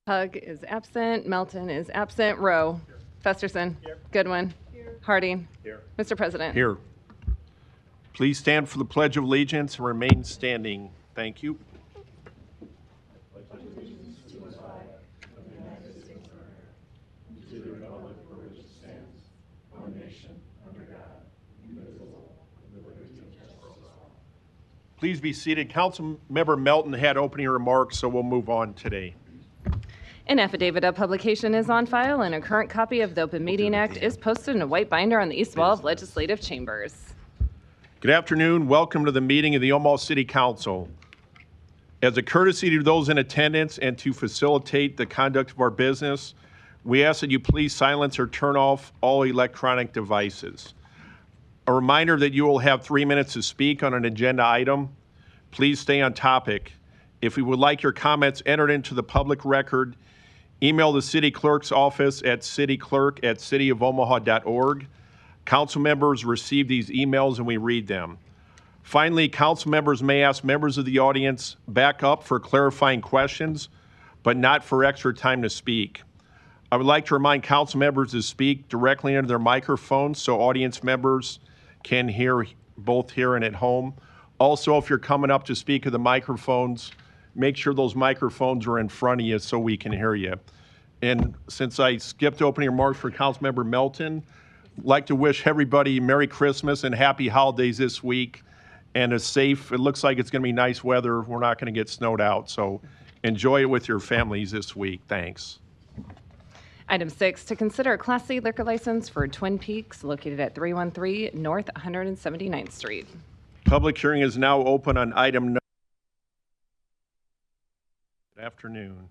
Hug is absent. Melton is absent. Rowe. Festerson. Here. Goodwin. Here. Harding. Here. Mr. President. Here. Please stand for the Pledge of Allegiance and remain standing. Thank you. Please be seated. Councilmember Melton had opening remarks, so we'll move on today. An affidavit of publication is on file, and a current copy of the Open Meeting Act is posted in a white binder on the east wall of legislative chambers. Good afternoon. Welcome to the meeting of the Omaha City Council. As a courtesy to those in attendance and to facilitate the conduct of our business, we ask that you please silence or turn off all electronic devices. A reminder that you will have 3 minutes to speak on an agenda item. Please stay on topic. If you would like your comments entered into the public record, email the city clerk's office at cityclerk@cityofomaha.org. Council members receive these emails and we read them. Finally, council members may ask members of the audience back up for clarifying questions, but not for extra time to speak. I would like to remind council members to speak directly into their microphones so audience members can hear both here and at home. Also, if you're coming up to speak at the microphones, make sure those microphones are in front of you so we can hear you. And since I skipped opening remarks for Councilmember Melton, I'd like to wish everybody Merry Christmas and Happy Holidays this week and a safe, it looks like it's going to be nice weather. We're not going to get snowed out, so enjoy it with your families this week. Thanks. Item 6, to consider a Class C liquor license for Twin Peaks located at 313 North 179th Street. Public hearing is now open on item. Good afternoon.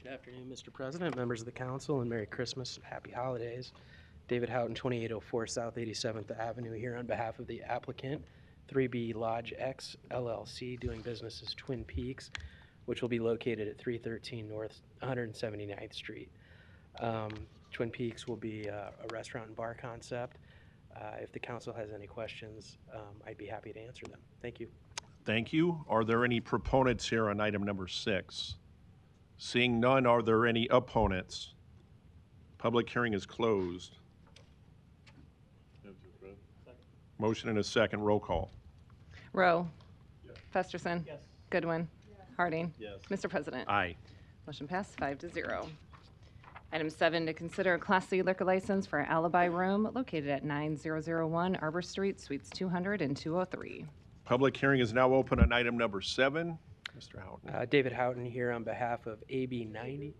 Good afternoon, Mr. President, members of the council, and Merry Christmas and Happy Holidays. David Houghton, 2804 South 87th Avenue, here on behalf of the applicant, 3B Lodge X LLC, doing business as Twin Peaks, which will be located at 313 North 179th Street. Twin Peaks will be a restaurant and bar concept. If the council has any questions, I'd be happy to answer them. Thank you. Thank you. Are there any proponents here on item number 6? Seeing none, are there any opponents? Public hearing is closed. Motion and a second. Roll call. Rowe. Yes. Festerson. Yes. Goodwin. Yes. Harding. Yes. Mr. President. Aye. Motion passed 5-0. Item 7, to consider a Class C liquor license for Alibi Room located at 9001 Arbor Street, Suites 200 and 203. Public hearing is now open on item number 7. Mr. Houghton. David Houghton here on behalf of AB 90.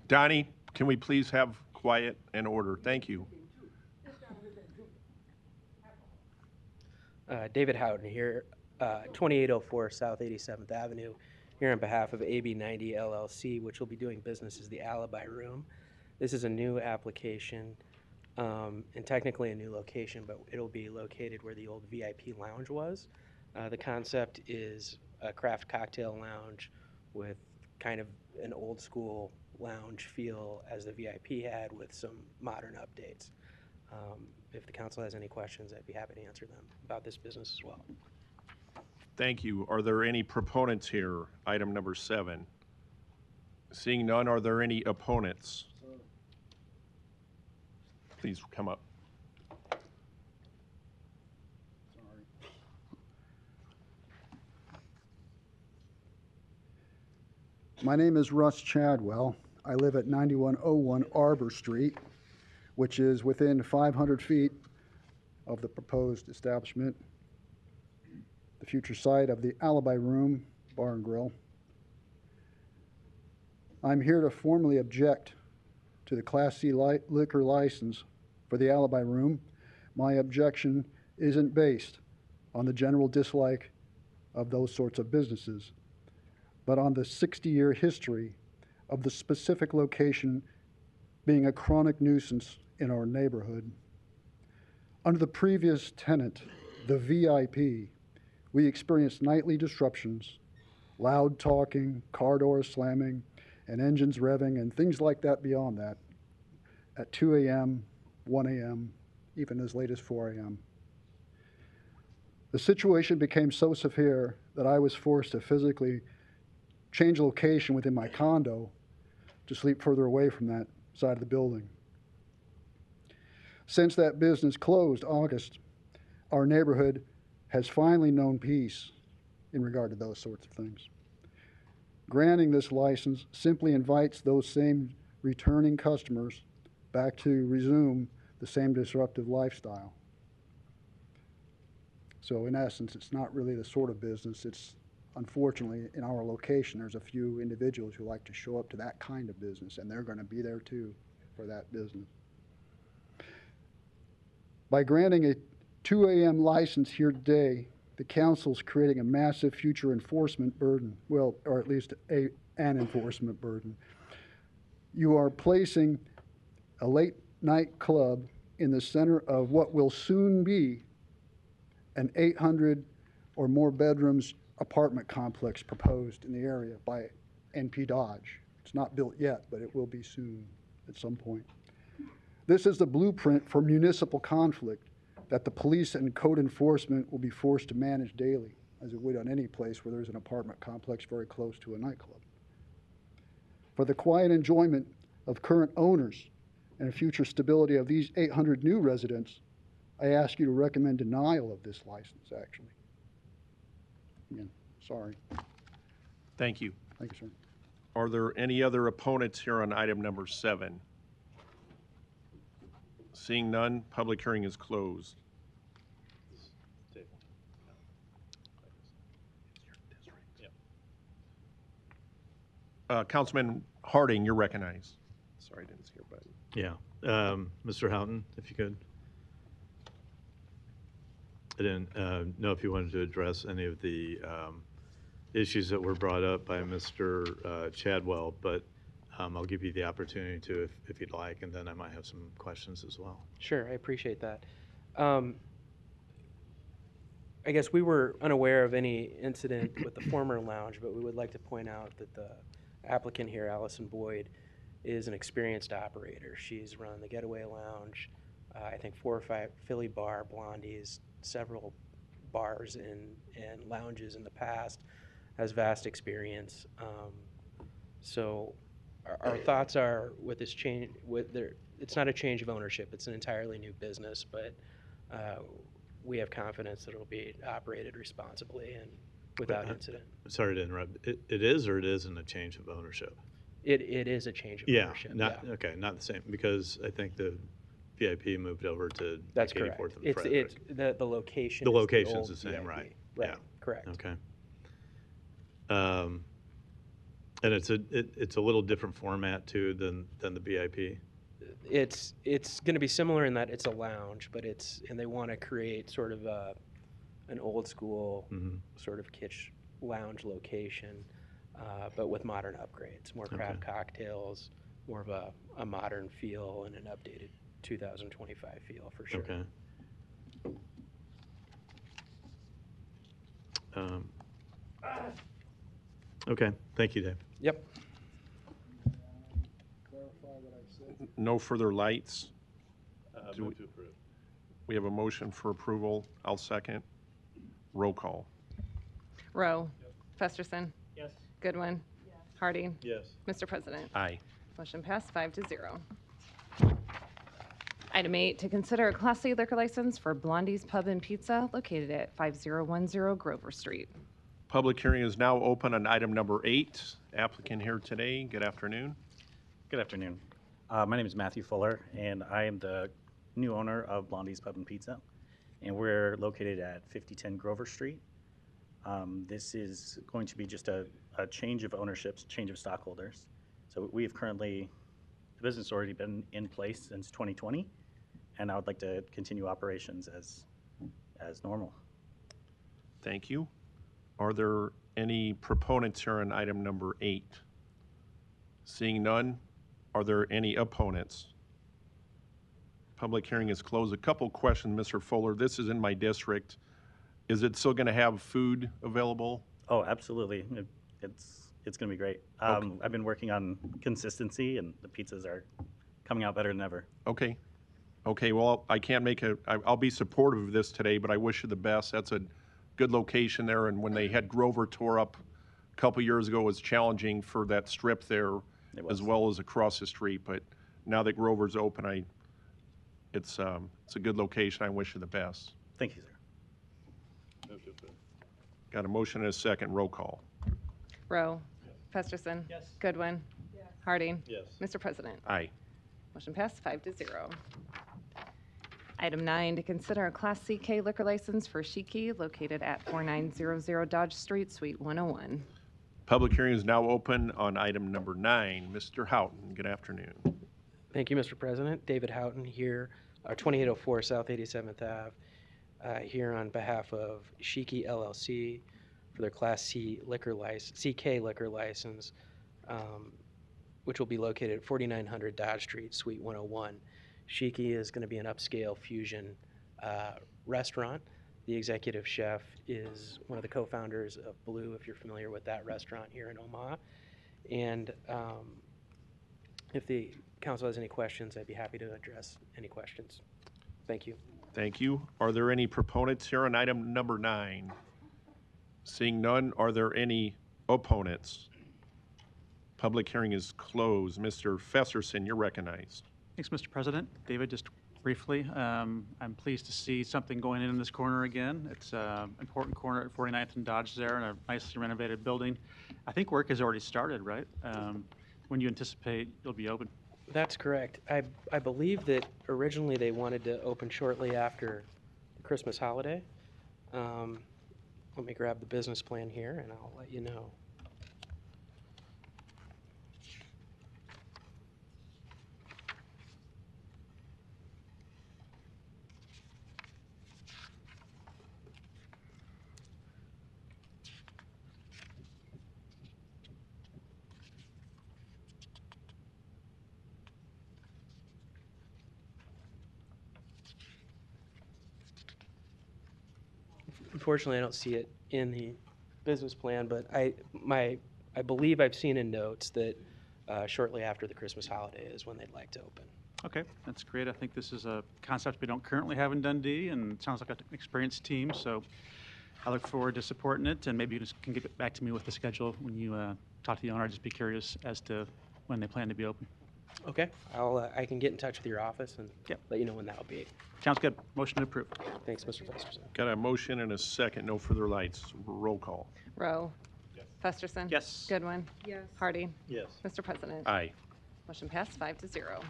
Donnie, can we please have quiet and order? Thank you. David Houghton here, 2804 South 87th Avenue, here on behalf of AB 90 LLC, which will be doing business as the Alibi Room. This is a new application and technically a new location, but it'll be located where the old VIP lounge was. The concept is a craft cocktail lounge with kind of an old school lounge feel as the VIP had, with some modern updates. If the council has any questions, I'd be happy to answer them about this business as well. Thank you. Are there any proponents here? Item number 7. Seeing none, are there any opponents? Please come up. My name is Russ Chadwell. I live at 9101 Arbor Street, which is within 500 feet of the proposed establishment, the future site of the Alibi Room Bar and Grill. I'm here to formally object to the Class C liquor license for the Alibi Room. My objection isn't based on the general dislike of those sorts of businesses, but on the 60-year history of the specific location being a chronic nuisance in our neighborhood. Under the previous tenant, the VIP, we experienced nightly disruptions, loud talking, car doors slamming, and engines revving, and things like that beyond that, at 2 a.m., 1 a.m., even as late as 4 a.m. The situation became so severe that I was forced to physically change location within my condo to sleep further away from that side of the building. Since that business closed August, our neighborhood has finally known peace in regard to those sorts of things. Granting this license simply invites those same returning customers back to resume the same disruptive lifestyle. So in essence, it's not really the sort of business. It's, unfortunately, in our location, there's a few individuals who like to show up to that kind of business, and they're going to be there too for that business. By granting a 2 a.m. license here today, the council's creating a massive future enforcement burden, well, or at least an enforcement burden. You are placing a late night club in the center of what will soon be an 800 or more bedrooms apartment complex proposed in the area by NP Dodge. It's not built yet, but it will be soon at some point. This is the blueprint for municipal conflict that the police and code enforcement will be forced to manage daily, as it would on any place where there's an apartment complex very close to a nightclub. For the quiet enjoyment of current owners and future stability of these 800 new residents, I ask you to recommend denial of this license, actually. Again, sorry. Thank you. Thank you, sir. Are there any other opponents here on item number 7? Seeing none, public hearing is closed. Councilman Harding, you're recognized. Sorry, I didn't see your button. Yeah, Mr. Houghton, if you could. I didn't know if you wanted to address any of the issues that were brought up by Mr. Chadwell, but I'll give you the opportunity to if you'd like, and then I might have some questions as well. Sure, I appreciate that. I guess we were unaware of any incident with the former lounge, but we would like to point out that the applicant here, Allison Boyd, is an experienced operator. She's run the Getaway Lounge, I think 4 or 5 Philly Bar, Blondie's, several bars and lounges in the past, has vast experience. So our thoughts are with this change, it's not a change of ownership, it's an entirely new business, but we have confidence that it'll be operated responsibly and without incident. Sorry to interrupt. It is or it isn't a change of ownership? It is a change of ownership. Okay, not the same, because I think the VIP moved over to That's 84th correct. and Frederick. It's the location. The is location's old the same, VIP. right? Right, Yeah. correct. Okay. And it's a little different format too than the VIP. It's going to be similar in that it's a lounge, but and they want to create sort of an old school sort of kitsch lounge location, but with modern upgrades, more craft cocktails, more of a modern feel and an updated 2025 feel for sure. Okay. Okay, thank you, Dave. Yep. No further lights. Move to approve. We have a motion for approval. I'll second. Roll call. Rowe. Festerson. Yes. Goodwin. Harding. Yes. Mr. President. Aye. Motion passed 5-0. Item 8, to consider a Class C liquor license for Blondie's Pub and Pizza located at 5010 Grover Street. Public hearing is now open on item number 8. Applicant here today. Good afternoon. Good afternoon. My name is Matthew Fuller, and I am the new owner of Blondie's Pub and Pizza, and we're located at 5010 Grover Street. This is going to be just a change of ownerships, change of stockholders. So we have currently, the business has already been in place since 2020, and I would like to continue operations as normal. Thank you. Are there any proponents here on item number 8? Seeing none, are there any opponents? Public hearing is closed. A couple questions, Mr. Fuller. This is in my district. Is it still going to have food available? Oh, absolutely. It's going to be great. Okay. I've been working on consistency, and the pizzas are coming out better than ever. Okay. Okay, well, I can't make I'll be supportive of this today, but I wish you the best. That's a good location there, and when they had Grover tore up a couple years ago was challenging for that strip there It as was. well as across the street, but now that Grover's open, it's a good location. I wish you the best. Thank you, sir. Got a motion and a second. Roll call. Rowe. Festerson. Yes. Goodwin. Harding. Yes. Mr. President. Aye. Motion passed 5-0. Item 9, to consider a Class CK liquor license for Shiki located at 4900 Dodge Street, Suite 101. Public hearing is now open on item number 9. Mr. Houghton, good afternoon. Thank you, Mr. President. David Houghton here, 2804 South 87th Ave, here on behalf of Shiki LLC for their Class C liquor license, CK liquor license, which will be located at 4900 Dodge Street, Suite 101. Shiki is going to be an upscale fusion restaurant. The executive chef is one of the co-founders of Blue, if you're familiar with that restaurant here in Omaha. And if the council has any questions, I'd be happy to address any questions. Thank you. Thank you. Are there any proponents here on item number 9? Seeing none, are there any opponents? Public hearing is closed. Mr. Festerson, you're recognized. Thanks, Mr. President. David, just briefly, I'm pleased to see something going in this corner again. It's an important corner at 49th and Dodge there, in a nicely renovated building. I think work has already started, right? When do you anticipate you'll be open? That's correct. I believe that originally they wanted to open shortly after the Christmas holiday. Let me grab the business plan here and I'll let you know. Unfortunately, I don't see it in the business plan, but I believe I've seen in notes that shortly after the Christmas holiday is when they'd like to open. Okay, that's great. I think this is a concept we don't currently have in Dundee, and it sounds like an experienced team, so I look forward to supporting it, and maybe you just can get back to me with the schedule when you talk to the owner. I'd just be curious as to when they plan to be open. Okay, I can get in touch with your office and Yep. let you know when that'll be. Sounds good. Motion to approve. Thanks, Mr. Festerson. Got a motion and a second. No further lights. Roll call. Rowe. Festerson. Yes. Goodwin. Harding. Yes. Mr. President. Aye. Motion passed 5-0.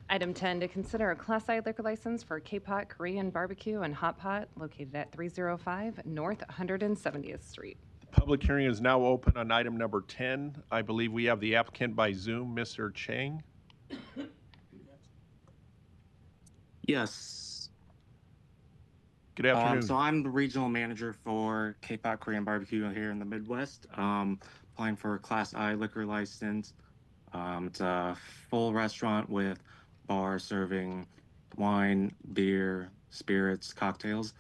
Item 10, to consider a Class I liquor license for K-Pot Korean Barbecue and Hot Pot located at 305 North 170th Street. Public hearing is now open on item number 10. I believe we have the applicant by Zoom, Mr. Chang. Yes. Good afternoon. So I'm the regional manager for K-Pot Korean Barbecue here in the Midwest. Applying for a Class I liquor license. It's a full restaurant with bar serving wine, beer, spirits, cocktails.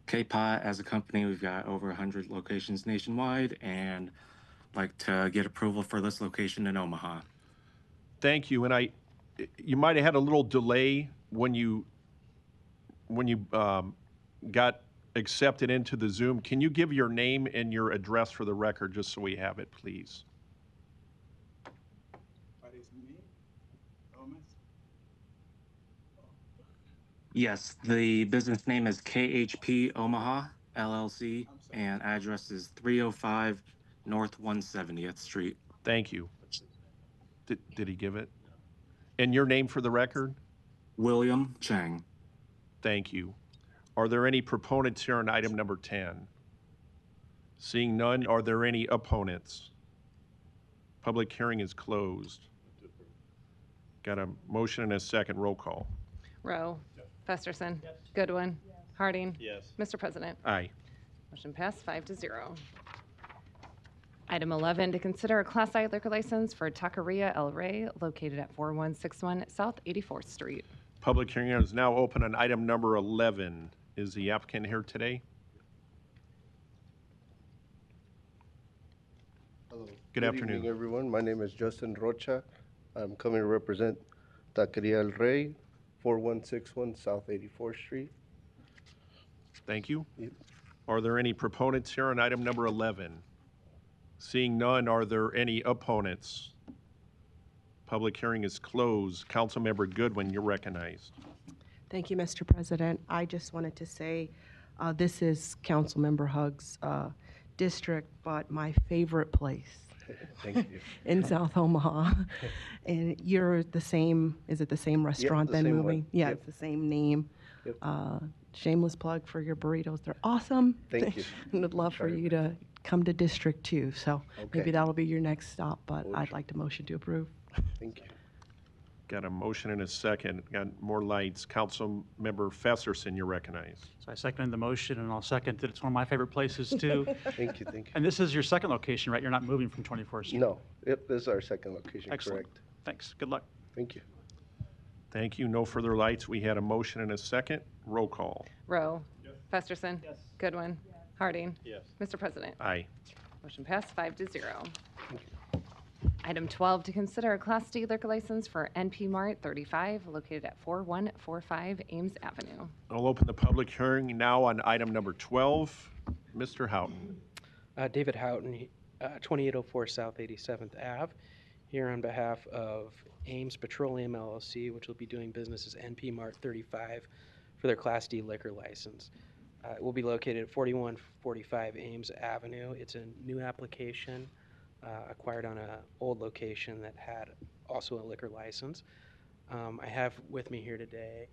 K-Pot as a company, we've got over 100 locations nationwide, and like to get approval for this location in Omaha. Thank you. And you might have had a little delay when you got accepted into the Zoom. Can you give your name and your address for the record, just so we have it, please? Yes, the business name is KHP Omaha LLC, and address is 305 North 170th Street. Thank you. Did he give it? And your name for the record? William Chang. Thank you. Are there any proponents here on item number 10? Seeing none, are there any opponents? Public hearing is closed. Got a motion and a second. Roll call. Rowe. Festerson. Goodwin. Harding. Yes. Mr. President. Aye. Motion passed 5-0. Item 11, to consider a Class I liquor license for Taqueria El Rey located at 4161 South 84th Street. Public hearing is now open on item number 11. Is the applicant here today? Hello. Good afternoon. Evening, everyone. My name is Justin Rocha. I'm coming to represent Taqueria El Rey, 4161 South 84th Street. Thank you. Yep. Are there any proponents here on item number 11? Seeing none, are there any opponents? Public hearing is closed. Councilmember Goodwin, you're recognized. Thank you, Mr. President. I just wanted to say, this is Councilmember Hugg's district, but my favorite place Thank you. in South Omaha. And you're the same, is it the same restaurant the then same one. moving? Yeah, Yep. it's the same name. Yep. Shameless plug for your burritos. They're awesome. Thank you. And I'd love for Try you to come to District 2. So maybe Okay. that'll be your next stop, but I'd Motion. like to motion to approve. Thank you. Got a motion and a second. Got more lights. Councilmember Festerson, you're recognized. So I seconded the motion, and I'll second that it's one of my favorite places, too. Thank you, thank you. And this is your second location, right? You're not moving from 24th Street? No, yep, this is our second location, Excellent. correct. Thanks. Good luck. Thank you. Thank you. No further lights. We had a motion and a second. Roll call. Rowe. Festerson. Goodwin. Harding. Yes. Mr. President. Aye. Motion passed 5-0. Item 12, to consider a Class D liquor license for NP Mart 35, located at 4145 Ames Avenue. I'll open the public hearing now on item number 12. Mr. Houghton. David Houghton, 2804 South 87th Ave, here on behalf of Ames Petroleum LLC, which will be doing business as NP Mart 35 for their Class D liquor license. It will be located at 4145 Ames Avenue. It's a new application acquired on an old location that had also a liquor license. I have with me here today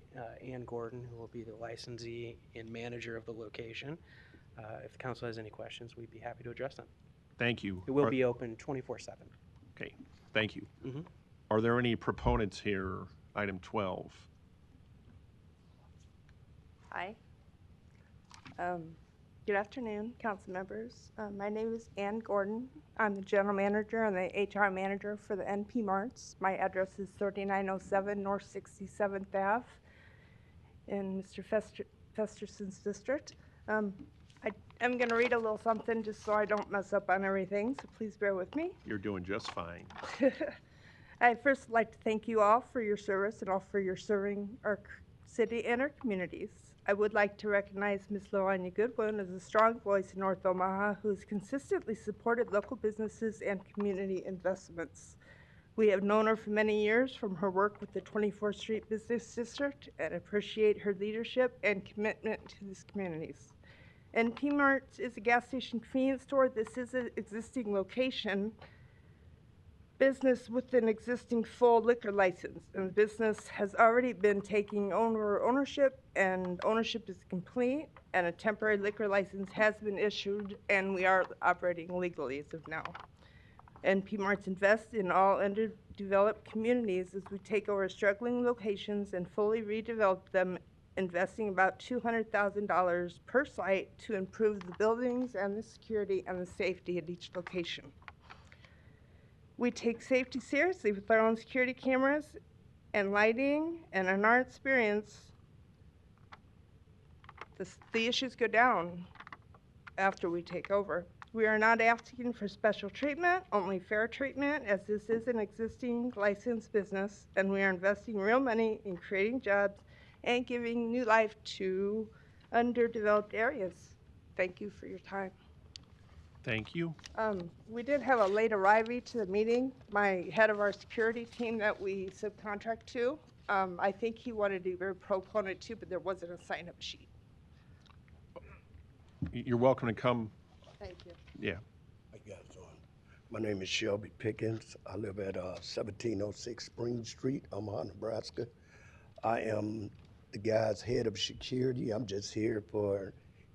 Ann Gordon, who will be the licensee and manager of the location. If the council has any questions, we'd be happy to address them. Thank you. It will be open 24/7. Okay, thank you. Mhm. Are there any proponents here, item 12? Hi. Good afternoon, council members. My name is Ann Gordon. I'm the general manager and the HR manager for the NP Marts. My address is 3907 North 67th Ave in Mr. Festerson's district. I'm going to read a little something just so I don't mess up on everything, so please bear with me. You're doing just fine. I'd first like to thank you all for your service and all for your serving our city and our communities. I would like to recognize Ms. Lorania Goodwin as a strong voice in North Omaha who has consistently supported local businesses and community investments. We have known her for many years from her work with the 24th Street Business District and appreciate her leadership and commitment to these communities. NP Marts is a gas station convenience store. This is an existing location business with an existing full liquor license, and the business has already been taking over ownership, and ownership is complete, and a temporary liquor license has been issued, and we are operating legally as of now. NP Marts invest in all underdeveloped communities as we take over struggling locations and fully redevelop them, investing about $200,000 per site to improve the buildings and the security and the safety at each location. We take safety seriously with our own security cameras and lighting, and in our experience, the issues go down after we take over. We are not asking for special treatment, only fair treatment, as this is an existing licensed business, and we are investing real money in creating jobs and giving new life to underdeveloped areas. Thank you for your time. Thank you. We did have a late arrivee to the meeting, my head of our security team that we subcontract to. I think he wanted to be very proponent too, but there wasn't a sign-up sheet. You're welcome to come. Thank you. Yeah. How you guys doing? My name is Shelby Pickens. I live at 1706 Spring Street, Omaha, Nebraska. I am the guy's head of security. I'm just here for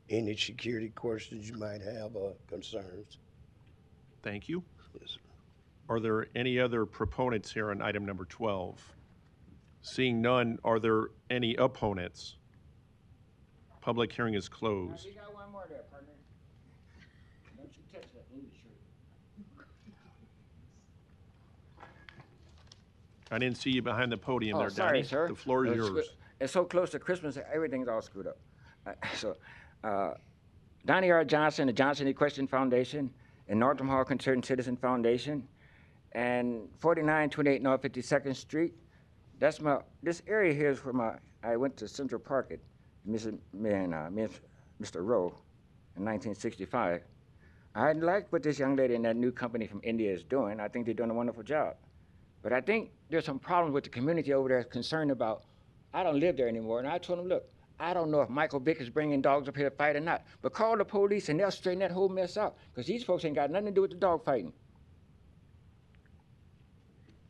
any security questions you might have or concerns. Thank you. Yes, sir. Are there any other proponents here on item number 12? Seeing none, are there any opponents? Public hearing is closed. You got one more there, partner. Don't you touch that blue shirt. I didn't see you behind the podium Oh, there, sorry, Donnie. sir. The floor is It's yours. It's so close to Christmas, everything's all screwed up. Donnie R. Johnson, the Johnson Equestrian Foundation, and North Omaha Concerned Citizen Foundation, and 4928 North 52nd Street. This area here is where I went to Central Park at Mr. Rowe. in 1965. I like what this young lady and that new company from India is doing. I think they're doing a wonderful job. But I think there's some problems with the community over there concerned about, I don't live there anymore. And I told them, look, I don't know if Michael Vick is bringing dogs up here to fight or not, but call the police and they'll straighten that whole mess out, because these folks ain't got nothing to do with the dog fighting.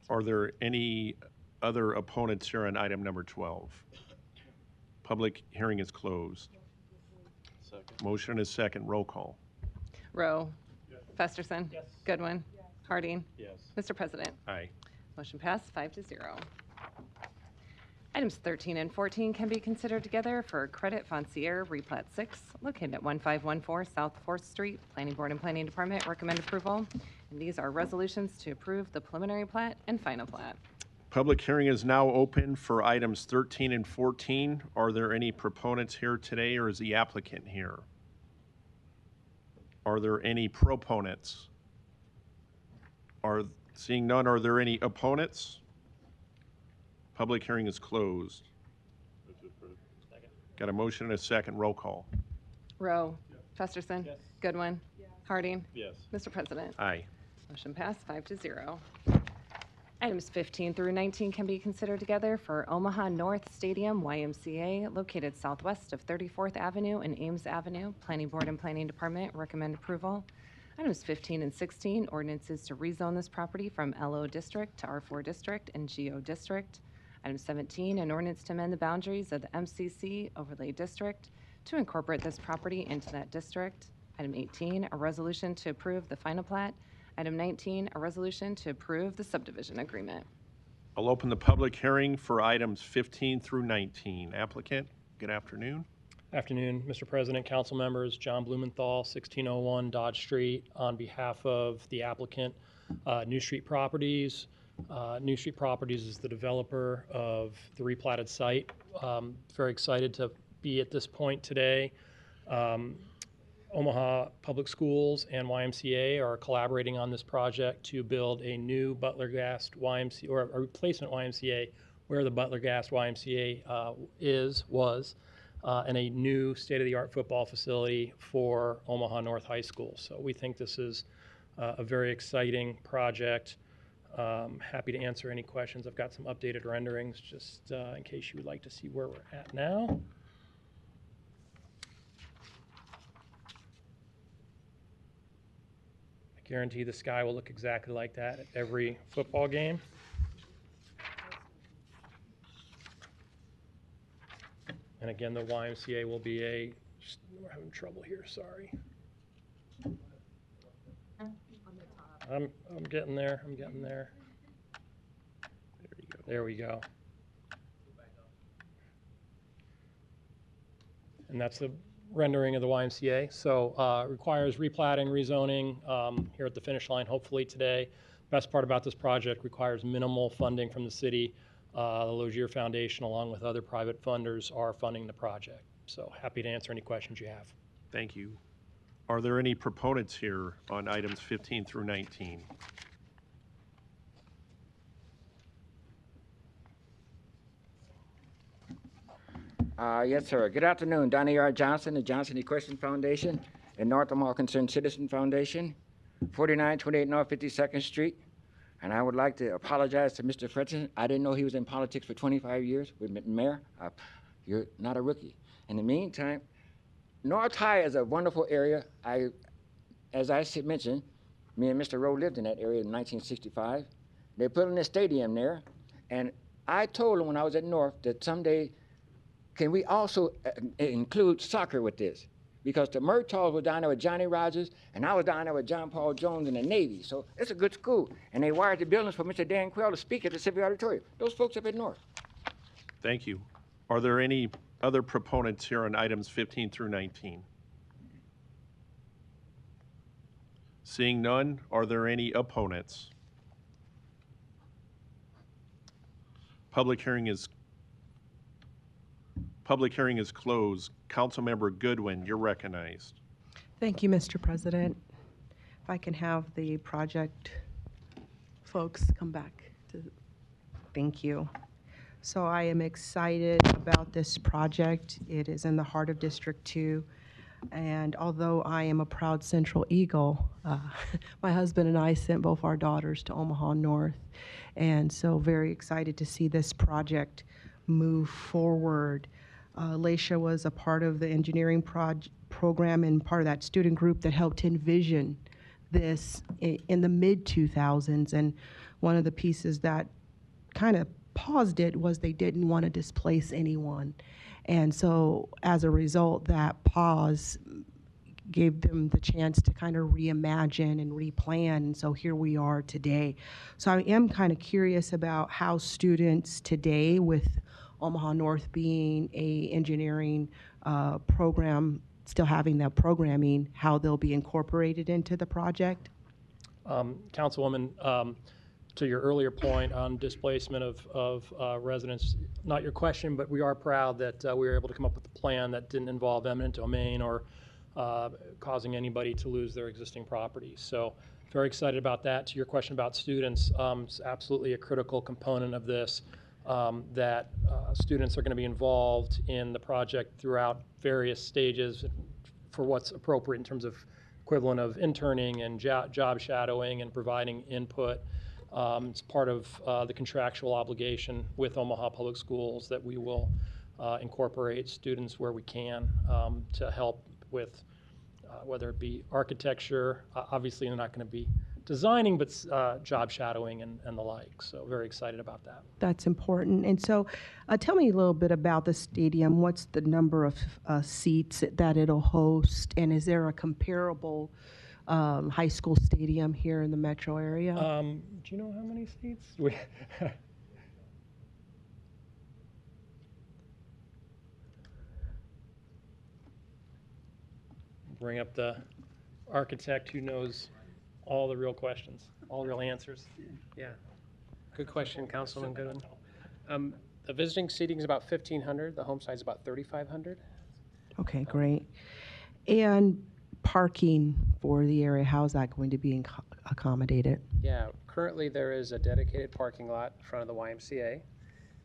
Are there any other opponents here on item number 12? Public hearing is closed. Second. Motion is second. Roll call. Rowe. Festerson. Goodwin. Harding. Yes. Mr. President. Aye. Motion passed 5-0. Items 13 and 14 can be considered together for Credit Foncier Replat 6, located at 1514 South 4th Street. Planning Board and Planning Department recommend approval. And these are resolutions to approve the preliminary plat and final plat. Public hearing is now open for items 13 and 14. Are there any proponents here today, or is the applicant here? Are there any proponents? Seeing none, are there any opponents? Public hearing is closed. Got a motion and a second. Roll call. Rowe. Festerson. Goodwin. Harding. Yes. Mr. President. Aye. Motion passed 5-0. Items 15 through 19 can be considered together for Omaha North Stadium YMCA, located southwest of 34th Avenue and Ames Avenue. Planning Board and Planning Department recommend approval. Items 15 and 16, ordinances to rezone this property from LO District to R4 District and GO District. Item 17, an ordinance to amend the boundaries of the MCC Overlay District to incorporate this property into that district. Item 18, a resolution to approve the final plat. Item 19, a resolution to approve the subdivision agreement. I'll open the public hearing for items 15 through 19. Applicant, good afternoon. Afternoon, Mr. President, council members. John Blumenthal, 1601 Dodge Street, on behalf of the applicant, New Street Properties. New Street Properties is the developer of the replatted site. Very excited to be at this point today. Omaha Public Schools and YMCA are collaborating on this project to build a new Butler Gast YMCA, or a replacement YMCA where the Butler Gast YMCA was, and a new state-of-the-art football facility for Omaha North High School. So we think this is a very exciting project. Happy to answer any questions. I've got some updated renderings just in case you would like to see where we're at now. I guarantee the sky will look exactly like that at every football game. And again, the YMCA will be we're having trouble here, sorry. I'm getting there, I'm getting there. There we go. And that's the rendering of the YMCA. So requires replatting, rezoning here at the finish line, hopefully today. Best part about this project, requires minimal funding from the city. The Logier Foundation, along with other private funders, are funding the project. So happy to answer any questions you have. Thank you. Are there any proponents here on items 15 through 19? Yes, sir. Good afternoon. Donnie R. Johnson, the Johnson Equestrian Foundation and North Omaha Concerned Citizen Foundation, 4928 North 52nd Street. And I would like to apologize to Mr. Fredson. I didn't know he was in politics for 25 years with Mayor. You're not a rookie. In the meantime, North High is a wonderful area. As I mentioned, me and Mr. Rowe lived in that area in 1965. They put in a stadium there, and I told him when I was at North that someday, can we also include soccer with this? Because the Murtaughs were down there with Johnny Rogers, and I was down there with John Paul Jones in the Navy. So it's a good school. And they wired the buildings for Mr. Dan Quayle to speak at the Civic Auditorium. Those folks up at North. Thank you. Are there any other proponents here on items 15 through 19? Seeing none, are there any opponents? Public hearing is closed. Councilmember Goodwin, you're recognized. Thank you, Mr. President. If I can have the project folks come back to, thank you. So I am excited about this project. It is in the heart of District 2. And although I am a proud Central Eagle, my husband and I sent both our daughters to Omaha North. And so very excited to see this project move forward. Laisha was a part of the engineering program and part of that student group that helped envision this in the mid-2000s. And one of the pieces that kind of paused it was they didn't want to displace anyone. And so as a result, that pause gave them the chance to kind of reimagine and replan. And so here we are today. So I am kind of curious about how students today, with Omaha North being a engineering program, still having that programming, how they'll be incorporated into the project. Councilwoman, to your earlier point on displacement of residents, not your question, but we are proud that we were able to come up with a plan that didn't involve eminent domain or causing anybody to lose their existing property. So very excited about that. To your question about students, it's absolutely a critical component of this, that students are going to be involved in the project throughout various stages for what's appropriate in terms of equivalent of interning and job shadowing and providing input. It's part of the contractual obligation with Omaha Public Schools that we will incorporate students where we can to help with whether it be architecture. Obviously, they're not going to be designing, but job shadowing and the like. So very excited about that. That's important. And so tell me a little bit about the stadium. What's the number of seats that it'll host? And is there a comparable high school stadium here in the metro area? Do you know how many seats? Bring up the architect who knows all the real questions, all the real answers. Yeah, good question, Councilman Goodwin. The visiting seating is about 1,500. The home side is about 3,500. Okay, great. And parking for the area, how is that going to be accommodated? Yeah, currently there is a dedicated parking lot in front of the YMCA.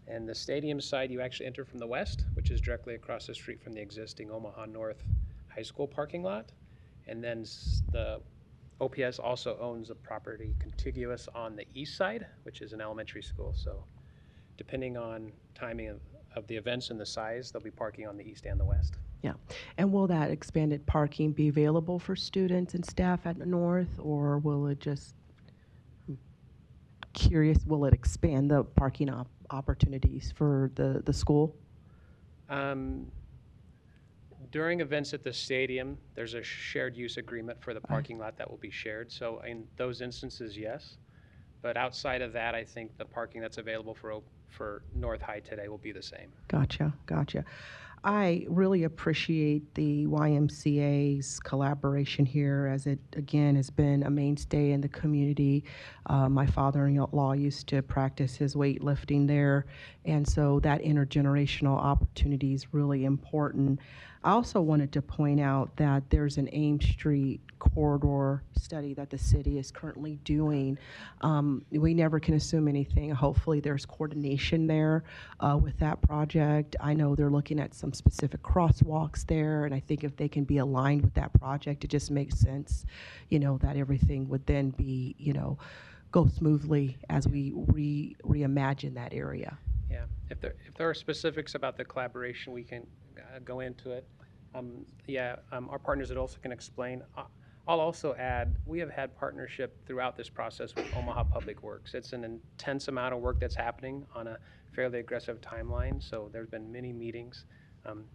And the stadium side, you actually enter from the west, which is directly across the street from the existing Omaha North High School parking lot. And then the OPS also owns a property contiguous on the east side, which is an elementary school. So depending on timing of the events and the size, they'll be parking on the east and the west. Yeah. And will that expanded parking be available for students and staff at the north, or will it just, I'm curious, will it expand the parking opportunities for the school? During events at the stadium, there's a shared use agreement for the parking lot that will be shared. So in those instances, yes. But outside of that, I think the parking that's available for North High today will be the same. Gotcha, gotcha. I really appreciate the YMCA's collaboration here, as it, again, has been a mainstay in the community. My father-in-law used to practice his weightlifting there, and so that intergenerational opportunity is really important. I also wanted to point out that there's an Ames Street corridor study that the city is currently doing. We never can assume anything. Hopefully there's coordination there with that project. I know they're looking at some specific crosswalks there, and I think if they can be aligned with that project, it just makes sense, you know, that everything would then be, you know, go smoothly as we reimagine that area. Yeah, if there are specifics about the collaboration, we can go into it. Our partners at OLSA can explain. I'll also add, we have had partnership throughout this process with Omaha Public Works. It's an intense amount of work that's happening on a fairly aggressive timeline, so there's been many meetings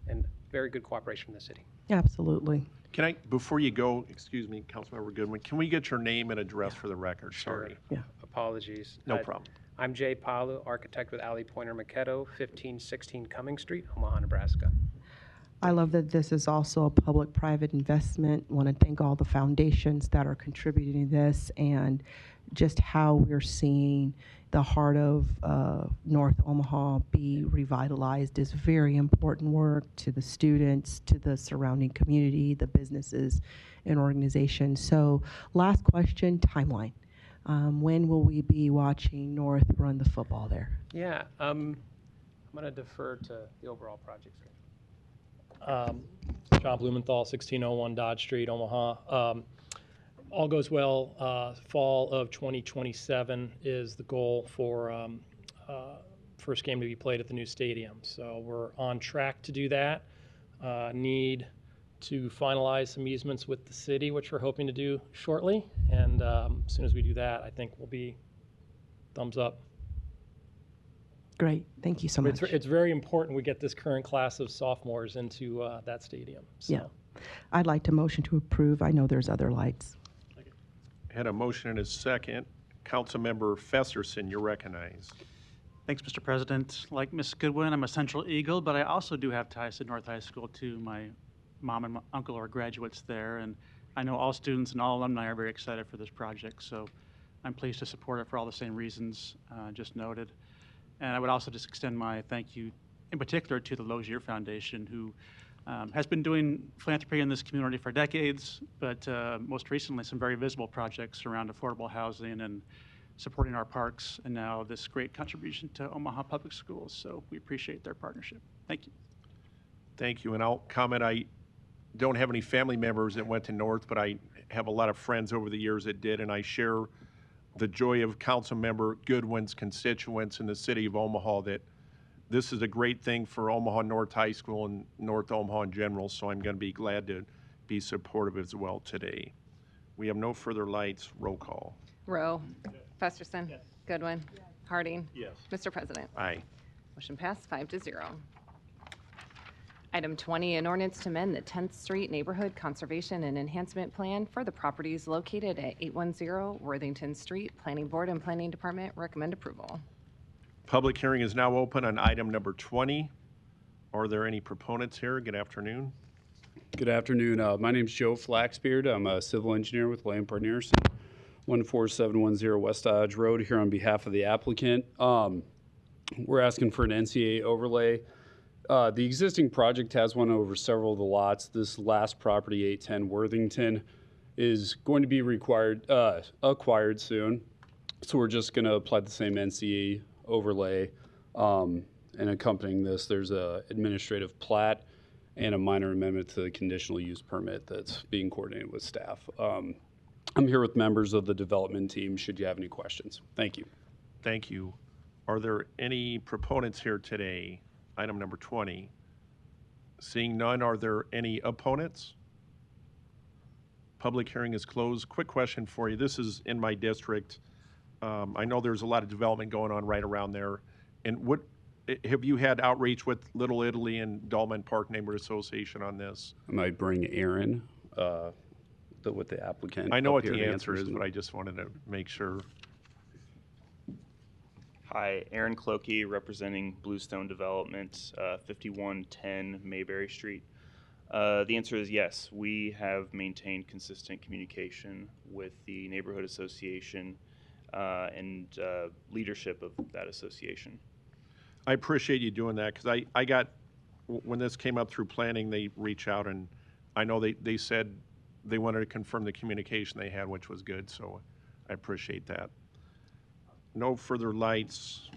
and very good cooperation from the city. Absolutely. Can I, before you go, excuse me, Councilmember Goodwin, can we get your name and address for the record? Sure. Sorry. Yeah. Apologies. No problem. I'm Jay Palu, architect with Alley Pointer Maquetto, 1516 Cummings Street, Omaha, Nebraska. I love that this is also a public-private investment. Want to thank all the foundations that are contributing to this, and just how we're seeing the heart of North Omaha be revitalized is very important work to the students, to the surrounding community, the businesses and organizations. So last question, timeline. When will we be watching North run the football there? Yeah, I'm going to defer to the overall project schedule. John Blumenthal, 1601 Dodge Street, Omaha. All goes well, fall of 2027 is the goal for first game to be played at the new stadium. So we're on track to do that. Need to finalize some easements with the city, which we're hoping to do shortly. And as soon as we do that, I think we'll be thumbs up. Great. Thank you so much. It's very important we get this current class of sophomores into that stadium. So. Yeah. I'd like to motion to approve. I know there's other lights. Had a motion and a second. Councilmember Festerson, you're recognized. Thanks, Mr. President. Like Ms. Goodwin, I'm a Central Eagle, but I also do have ties to North High School too. My mom and my uncle are graduates there, and I know all students and all alumni are very excited for this project, so I'm pleased to support it for all the same reasons just noted. And I would also just extend my thank you in particular to the Lozier Foundation, who has been doing philanthropy in this community for decades, but most recently some very visible projects around affordable housing and supporting our parks, and now this great contribution to Omaha Public Schools. So we appreciate their partnership. Thank you. Thank you, and I'll comment, I don't have any family members that went to North, but I have a lot of friends over the years that did, and I share the joy of Councilmember Goodwin's constituents in the city of Omaha that this is a great thing for Omaha North High School and North Omaha in general, so I'm going to be glad to be supportive as well today. We have no further lights. Roll call. Rowe. Festerson. Goodwin. Harding. Yes. Mr. President. Aye. Motion passed 5-0. Item 20, an ordinance to amend the 10th Street Neighborhood Conservation and Enhancement Plan for the properties located at 810 Worthington Street. Planning Board and Planning Department recommend approval. Public hearing is now open on item number 20. Are there any proponents here? Good afternoon. Good afternoon. My name is Joe Flaxbeard. I'm a civil engineer with Lampard Nearson, 14710 West Dodge Road, here on behalf of the applicant. We're asking for an NCA overlay. The existing project has one over several of the lots. This last property, 810 Worthington, is going to be acquired soon. So we're just going to apply the same NCA overlay. And accompanying this, there's a administrative plat and a minor amendment to the conditional use permit that's being coordinated with staff. I'm here with members of the development team should you have any questions. Thank you. Thank you. Are there any proponents here today? Item number 20. Seeing none, are there any opponents? Public hearing is closed. Quick question for you. This is in my district. I know there's a lot of development going on right around there. And what have you had outreach with Little Italy and Dolman Park Neighborhood Association on this? I might bring Aaron with the applicant. I know what up here the to answer is, some- but I just wanted to make sure. Hi, Aaron Clokey, representing Bluestone Development, 5110 Mayberry Street. The answer is yes. We have maintained consistent communication with the neighborhood association and leadership of that association. I appreciate you doing that because I got, when this came up through planning, they reached out and I know they said they wanted to confirm the communication they had, which was good, so I appreciate that. No further lights.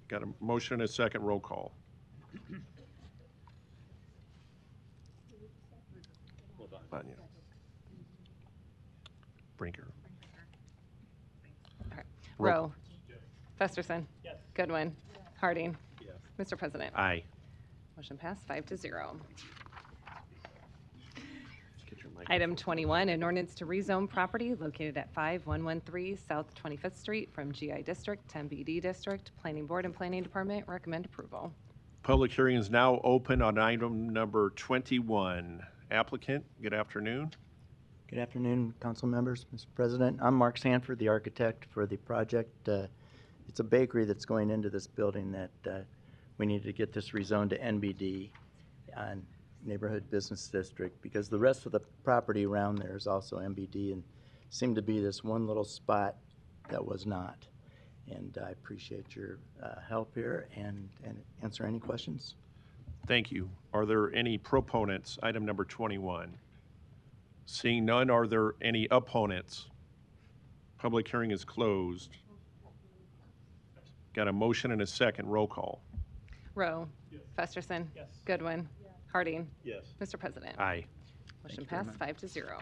Got a motion and a second. Roll call. Vanya. Brinker. All right. Roll Rowe. Festerson. Goodwin. Harding. Mr. President. Aye. Motion passed 5-0. Item 21, an ordinance to rezone property located at 5113 South 25th Street from GI District to MBD District. Planning Board and Planning Department recommend approval. Public hearing is now open on item number 21. Applicant, good afternoon. Good afternoon, council members, Mr. President. I'm Mark Sanford, the architect for the project. It's a bakery that's going into this building that we need to get this rezoned to NBD on Neighborhood Business District because the rest of the property around there is also NBD and seemed to be this one little spot that was not. And I appreciate your help here and answer any questions. Thank you. Are there any proponents? Item number 21. Seeing none, are there any opponents? Public hearing is closed. Got a motion and a second. Roll call. Rowe. Festerson. Goodwin. Harding. Yes. Mr. President. Aye. Motion passed 5-0.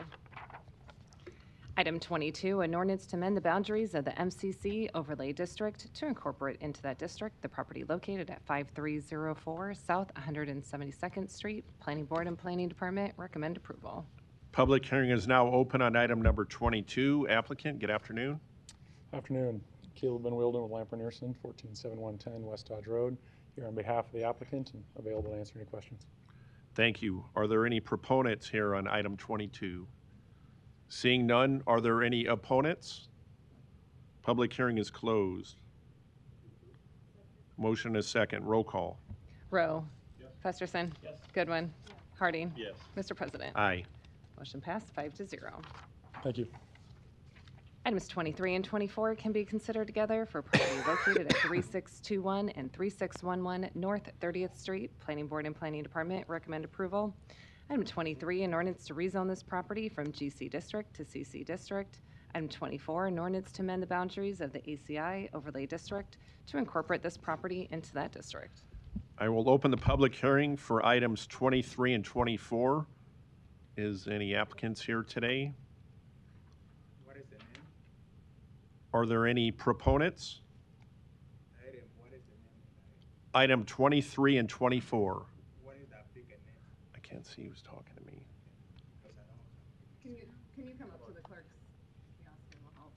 Item 22, an ordinance to amend the boundaries of the MCC overlay district to incorporate into that district the property located at 5304 South 172nd Street. Planning Board and Planning Department recommend approval. Public hearing is now open on item number 22. Applicant, good afternoon. Afternoon. Caleb Ben Wilden with Lamper Nearson, 147110 West Dodge Road, here on behalf of the applicant and available to answer any questions. Thank you. Are there any proponents here on item 22? Seeing none, are there any opponents? Public hearing is closed. Motion is second. Roll call. Rowe. Festerson. Goodwin. Harding. Yes. Mr. President. Aye. Motion passed 5-0. Thank you. Items 23 and 24 can be considered together for property located at 3621 and 3611 North 30th Street. Planning Board and Planning Department recommend approval. Item 23, an ordinance to rezone this property from GC District to CC District. Item 24, an ordinance to amend the boundaries of the ACI overlay district to incorporate this property into that district. I will open the public hearing for items 23 and 24. Is any applicants here today? What is the name? Are there any proponents? Item, what is the name? Item 23 and 24. What is the applicant name? I can't see who's talking to me. Because I don't. Can you come up to the clerk's kiosk and we'll help?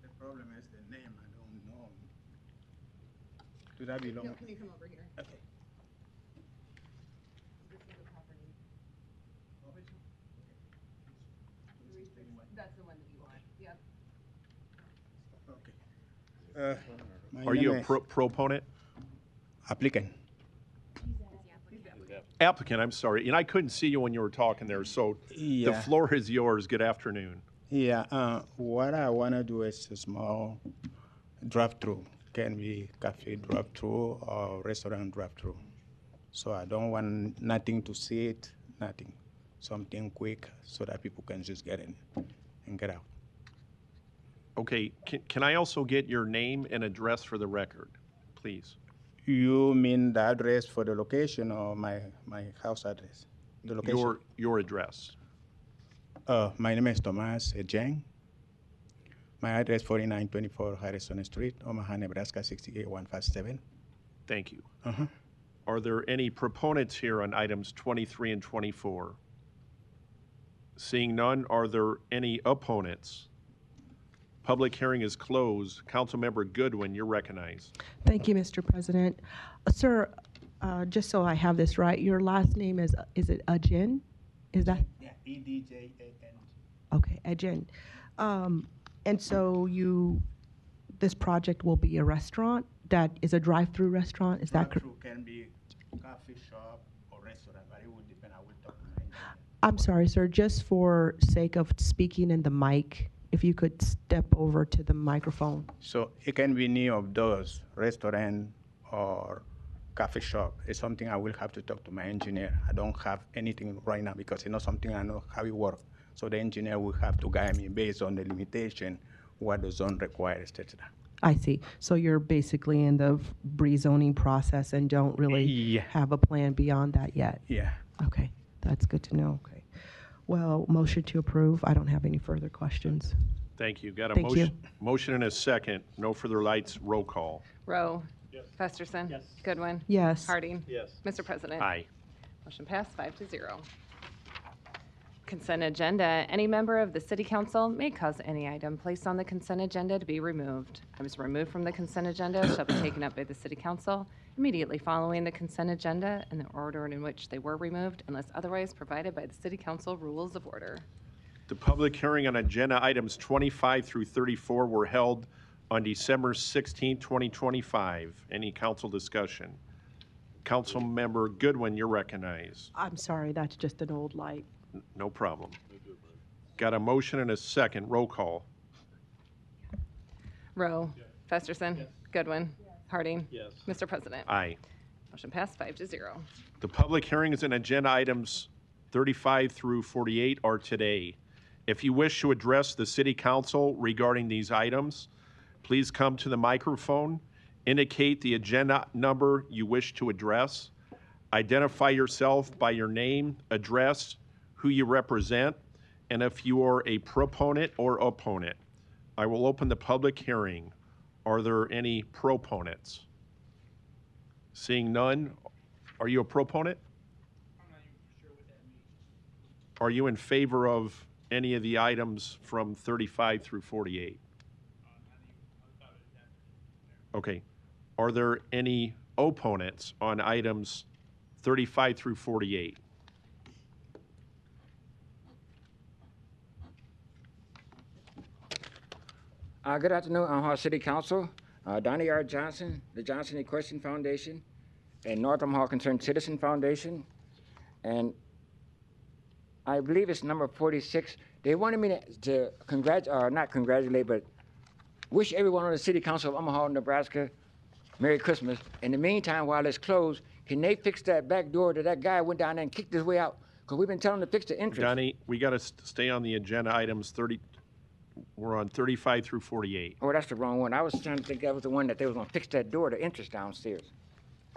The problem is the name, I don't know. Do that belong? No, can you come over here? Okay. This is the property. That's the one that you want. Yep. Okay. My Are you name a is proponent? Applicant. Applicant, I'm sorry. And I couldn't see you when you were talking there, so the Yeah. floor is yours. Good afternoon. Yeah, what I want to do is a small drive-through. Can be cafe drive-through or restaurant drive-through. So I don't want nothing to see it, nothing. Something quick so that people can just get in and get out. Okay, can I also get your name and address for the record, please? You mean the address for the location or my house address? The location. Your address. My name is Thomas Jang. My address 4924 Harrison Street, Omaha, Nebraska 68157. Thank you. Uh-huh. Are there any proponents here on items 23 and 24? Seeing none, are there any opponents? Public hearing is closed. Councilmember Goodwin, you're recognized. Thank you, Mr. President. Sir, just so I have this right, your last name is it Ajin? Is that? Yeah, EDJAN. Okay, Ajin. And so this project will be a restaurant that is a drive-through restaurant, is that correct? Drive-through can be coffee shop or restaurant, but it would depend. I will talk to my engineer. I'm sorry, sir, just for sake of speaking in the mic, if you could step over to the microphone. So it can be any of those, restaurant or coffee shop. It's something I will have to talk to my engineer. I don't have anything right now because it's not something I know how it works. So the engineer will have to guide me based on the limitation, what the zone requires, etc. I see. So you're basically in the rezoning process and don't really have a plan beyond that yet? Yeah. Okay, that's good to know. Okay. Well, motion to approve. I don't have any further questions. Thank you. Got a Thank you. motion and a second. No further lights. Roll call. Rowe. Festerson. Goodwin. Yes. Harding. Yes. Mr. President. Aye. Motion passed 5-0. Consent agenda. Any member of the City Council may cause any item placed on the consent agenda to be removed. Items removed from the consent agenda shall be taken up by the City Council immediately following the consent agenda in the order in which they were removed, unless otherwise provided by the City Council Rules of Order. The public hearing on agenda items 25 through 34 were held on December 16, 2025. Any council discussion? Councilmember Goodwin, you're recognized. I'm sorry, that's just an old light. No problem. Got a motion and a second. Roll call. Rowe. Festerson. Goodwin. Harding. Yes. Mr. President. Aye. Motion passed 5-0. The public hearings and agenda items 35 through 48 are today. If you wish to address the City Council regarding these items, please come to the microphone, indicate the agenda number you wish to address. Identify yourself by your name, address, who you represent, and if you are a proponent or opponent. I will open the public hearing. Are there any proponents? Seeing none, are you a proponent? Are you in favor of any of the items from 35 through 48? Okay. Are there any opponents on items 35 through 48? Good afternoon, Omaha City Council. Donnie R. Johnson, the Johnson Equestrian Foundation, and North Omaha Concerned Citizen Foundation. And I believe it's number 46. They wanted me to not congratulate, but wish everyone on the City Council of Omaha, Nebraska, Merry Christmas. In the meantime, while it's closed, can they fix that back door that guy went down there and kicked his way out? Because we've been telling them to fix the entrance. Donnie, we got to stay on the agenda items 30. We're on 35 through 48. Oh, that's the wrong one. I was trying to think that was the one that they was going to fix that door, the entrance downstairs.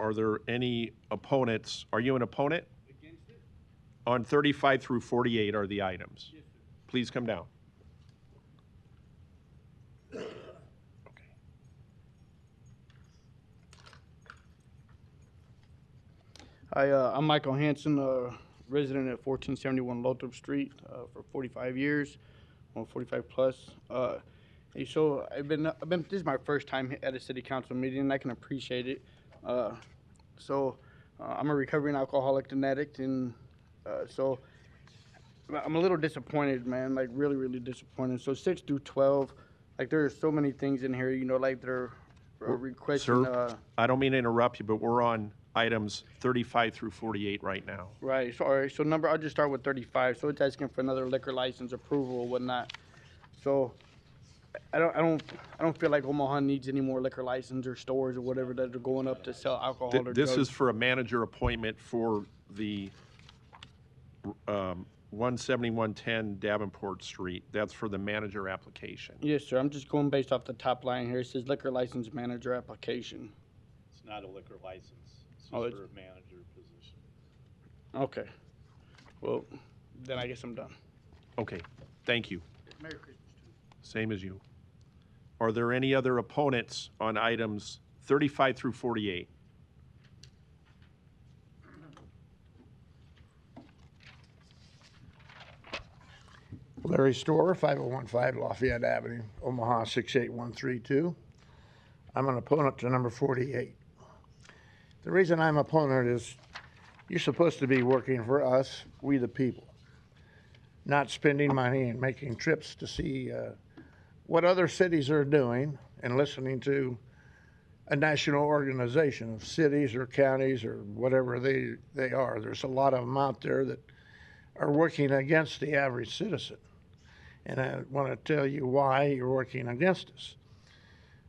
Are there any opponents? Are you an opponent? Against it? On 35 through 48 are the items. Yes, sir. Please come down. Hi, I'm Michael Hansen, resident at 1471 Lothrop Street for 45 years, 45 plus. Hey, so this is my first time at a city council meeting, and I can appreciate it. I'm a recovering alcoholic and addict, and so I'm a little disappointed, man, like really, really disappointed. So 6 through 12, like there are so many things in here, you know, like they're requesting. Sir, I don't mean to interrupt you, but we're on items 35 through 48 right now. Right. So, all right. So I'll just start with 35. So it's asking for another liquor license approval or whatnot. So I don't feel like Omaha needs any more liquor license or stores or whatever that are going up to sell alcohol or drugs. This is for a manager appointment for the 17110 Davenport Street. That's for the manager application. Yes, sir. I'm just going based off the top line here. It says liquor license manager application. It's not a liquor license. It's just for a manager position. Okay. Well, then I guess I'm done. Okay. Thank you. Merry Christmas. Same as you. Are there any other opponents on items 35 through 48? Larry Storer, 5015 Lafayette Avenue, Omaha 68132. I'm an opponent to number 48. The reason I'm an opponent is you're supposed to be working for us, we the people, not spending money and making trips to see what other cities are doing and listening to a national organization of cities or counties or whatever they are. There's a lot of them out there that are working against the average citizen. And I want to tell you why you're working against us.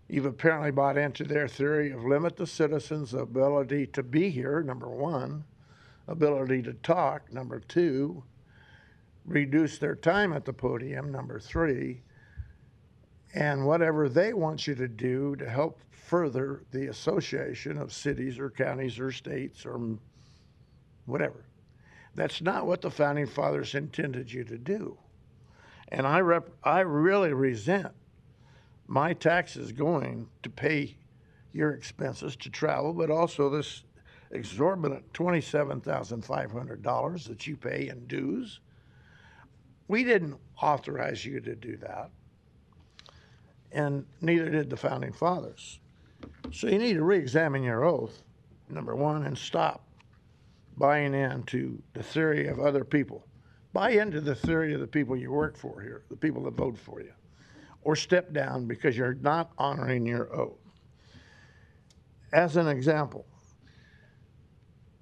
You've apparently bought into their theory of limit the citizens' ability to be here, number one, ability to talk, number two, reduce their time at the podium, number three, and whatever they want you to do to help further the association of cities or counties or states or whatever. That's not what the Founding Fathers intended you to do. And I really resent my taxes going to pay your expenses to travel, but also this exorbitant $27,500 that you pay in dues. We didn't authorize you to do that, and neither did the Founding Fathers. So you need to re-examine your oath, number one, and stop buying into the theory of other people. Buy into the theory of the people you work for here, the people that vote for you, or step down because you're not honoring your oath. As an example,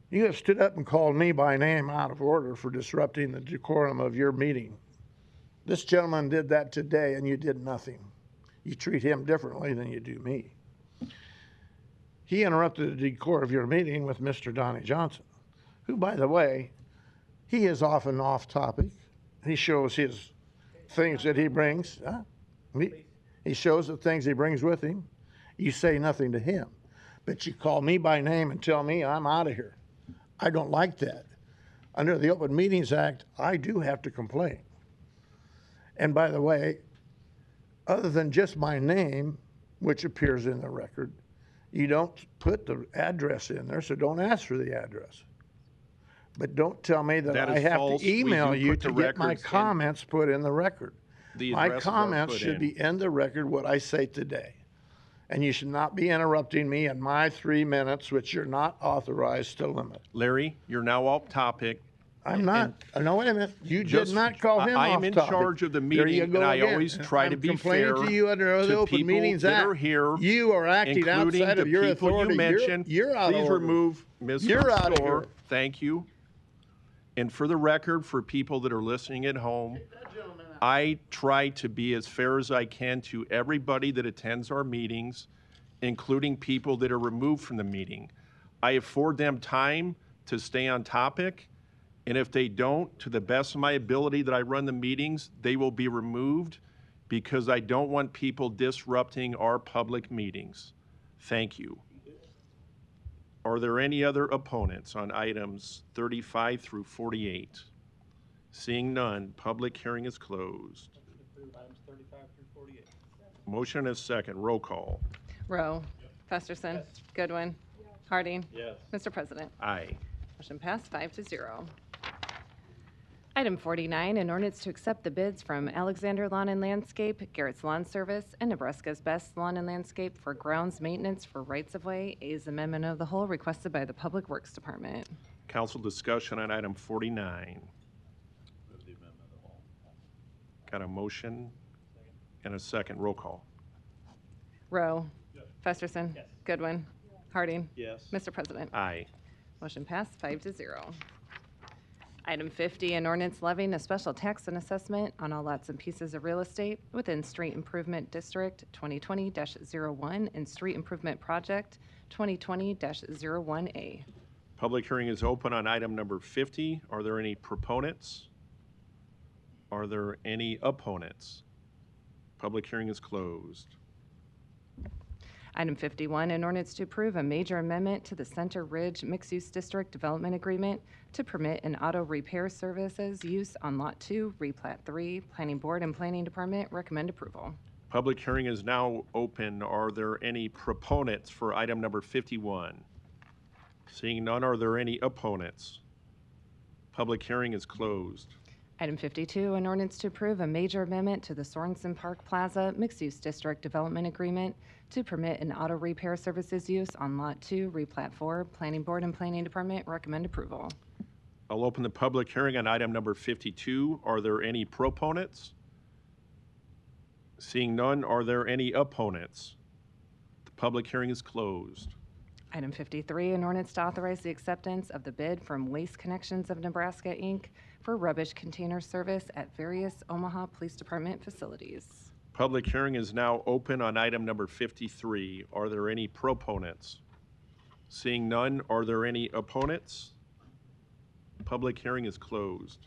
you have stood up and called me by name out of order for disrupting the decorum of your meeting. This gentleman did that today, and you did nothing. You treat him differently than you do me. He interrupted the decorum of your meeting with Mr. Donnie Johnson, who, by the way, he is often off topic. He shows his things that he brings. He shows the things he brings with him. You say nothing to him, but you call me by name and tell me I'm out of here. I don't like that. Under the Open Meetings Act, I do have to complain. And by the way, other than just my name, which appears in the record, you don't put the address in there, so don't ask for the address. But don't tell me that That I is have false. to We email do you put to the get my records in. comments put in the record. The My addresses are comments put should in. be in the record what I say today. And you should not be interrupting me in my 3 minutes, which you're not authorized to limit. Larry, you're now off topic. I'm not. No, wait a minute. You Just- did not call him I am off in topic. charge of the There you meeting, go and I again. always try to I'm be complaining fair to you under the to Open people Meetings that Act. are here, You are acting including outside the of your people authority. you mentioned. You're out Please of order. remove Ms. You're out of Storr. here. Thank you. And for the record, for people that are listening at home, I try to be as fair as I can to everybody that attends our meetings, including people that are removed from the meeting. I afford them time to stay on topic, and if they don't, to the best of my ability that I run the meetings, they will be removed because I don't want people disrupting our public meetings. Thank you. Are there any other opponents on items 35 through 48? Seeing none, public hearing is closed. Motion and a second. Roll call. Rowe. Festerson. Goodwin. Harding. Yes. Mr. President. Aye. Motion passed 5-0. Item 49, an ordinance to accept the bids from Alexander Lawn and Landscape, Garrett's Lawn Service, and Nebraska's Best Lawn and Landscape for grounds maintenance for rights-of-way. A's amendment of the whole requested by the Public Works Department. Council discussion on item 49. Got a motion and a second. Roll call. Rowe. Festerson. Goodwin. Harding. Yes. Mr. President. Aye. Motion passed 5-0. Item 50, an ordinance levying a special tax and assessment on all lots and pieces of real estate within Street Improvement District 2020-01 and Street Improvement Project 2020-01A. Public hearing is open on item number 50. Are there any proponents? Are there any opponents? Public hearing is closed. Item 51, an ordinance to approve a major amendment to the Center Ridge Mixed-Use District Development Agreement to permit an auto repair services use on Lot 2, Replat 3. Planning Board and Planning Department recommend approval. Public hearing is now open. Are there any proponents for item number 51? Seeing none, are there any opponents? Public hearing is closed. Item 52, an ordinance to approve a major amendment to the Sorensen Park Plaza Mixed-Use District Development Agreement to permit an auto repair services use on Lot 2, Replat 4. Planning Board and Planning Department recommend approval. I'll open the public hearing on item number 52. Are there any proponents? Seeing none, are there any opponents? The public hearing is closed. Item 53, an ordinance to authorize the acceptance of the bid from Waste Connections of Nebraska, Inc. for rubbish container service at various Omaha Police Department facilities. Public hearing is now open on item number 53. Are there any proponents? Seeing none, are there any opponents? Public hearing is closed.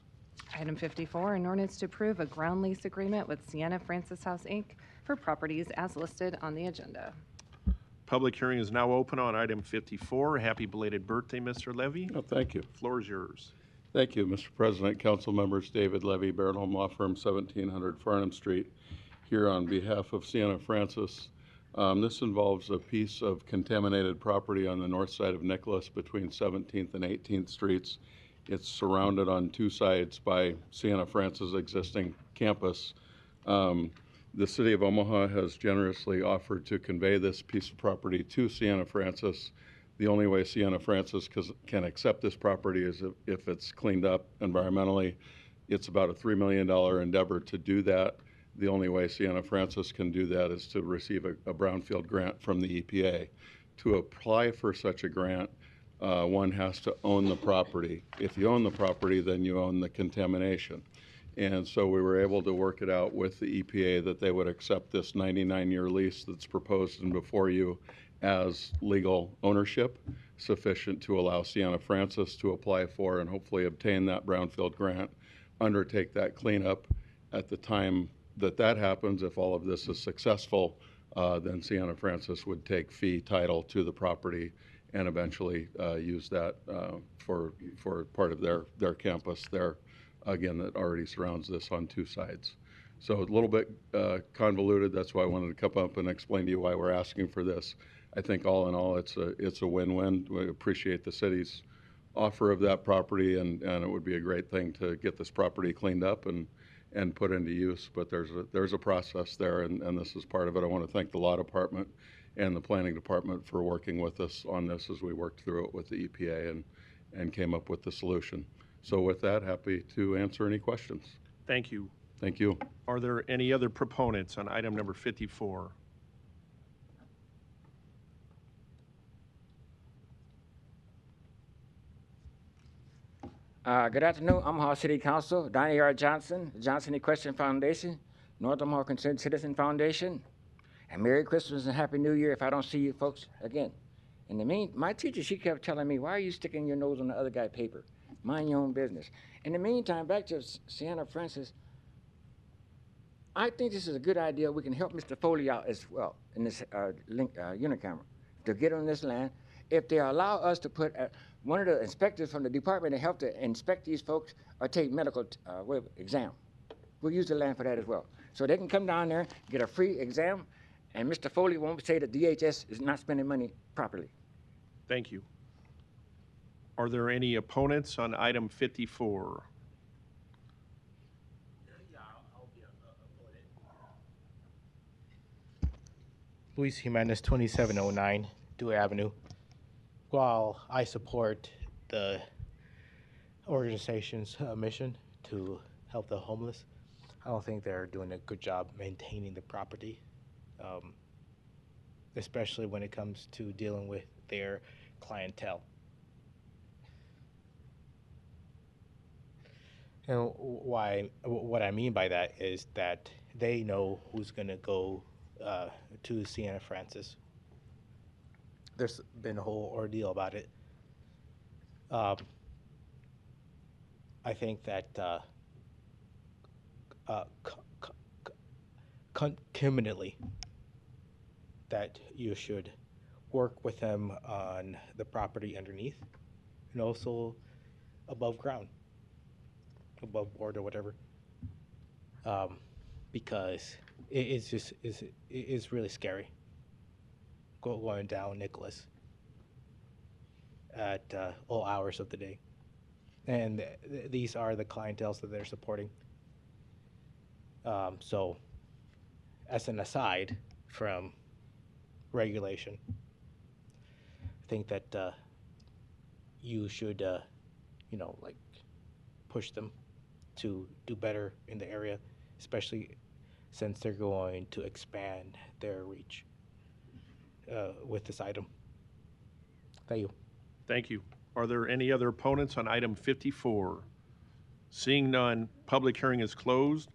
Item 54, an ordinance to approve a ground lease agreement with Sienna Francis House, Inc. for properties as listed on the agenda. Public hearing is now open on item 54. Happy belated birthday, Mr. Levy. Oh, thank you. Floor is yours. Thank you, Mr. President, council members. David Levy, Barrett Home Law Firm, 1700 Farnham Street, here on behalf of Sienna Francis. This involves a piece of contaminated property on the north side of Nicholas between 17th and 18th Streets. It's surrounded on two sides by Sienna Francis' existing campus. The city of Omaha has generously offered to convey this piece of property to Sienna Francis. The only way Sienna Francis can accept this property is if it's cleaned up environmentally. It's about a $3 million endeavor to do that. The only way Sienna Francis can do that is to receive a brownfield grant from the EPA. To apply for such a grant, one has to own the property. If you own the property, then you own the contamination. And so we were able to work it out with the EPA that they would accept this 99-year lease that's proposed and before you as legal ownership, sufficient to allow Sienna Francis to apply for and hopefully obtain that brownfield grant, undertake that cleanup. At the time that that happens, if all of this is successful, then Sienna Francis would take fee title to the property and eventually use that for part of their campus there, again, that already surrounds this on two sides. So a little bit convoluted. That's why I wanted to come up and explain to you why we're asking for this. I think all in all, it's a win-win. We appreciate the city's offer of that property, and it would be a great thing to get this property cleaned up and put into use. But there's a process there, and this is part of it. I want to thank the law department and the planning department for working with us on this as we worked through it with the EPA and came up with the solution. So with that, happy to answer any questions. Thank you. Thank you. Are there any other proponents on item number 54? Good afternoon, Omaha City Council, Donnie R. Johnson, Johnson Equestrian Foundation, North Omaha Concerned Citizen Foundation, and Merry Christmas and Happy New Year if I don't see you folks again. In the mean, my teacher, she kept telling me, why are you sticking your nose on the other guy's paper? Mind your own business. In the meantime, back to Sienna Francis, I think this is a good idea. We can help Mr. Foley out as well in this unicamera to get on this land. If they allow us to put one of the inspectors from the Department of Health to inspect these folks or take medical exam, we'll use the land for that as well. So they can come down there, get a free exam, and Mr. Foley won't say that DHS is not spending money properly. Thank you. Are there any opponents on item 54? Luis Jimenez, 2709 Dewey Avenue. While I support the organization's mission to help the homeless, I don't think they're doing a good job maintaining the property, especially when it comes to dealing with their clientele. And what I mean by that is that they know who's going to go to Sienna Francis. There's been a whole ordeal about it. I think that concomitantly that you should work with them on the property underneath and also above ground, above board or whatever, because it's really scary going down Nicholas at all hours of the day. And these are the clientels that they're supporting. So as an aside from regulation, I think that you should, like push them to do better in the area, especially since they're going to expand their reach with this item. Thank you. Thank you. Are there any other opponents on item 54? Seeing none, public hearing is closed.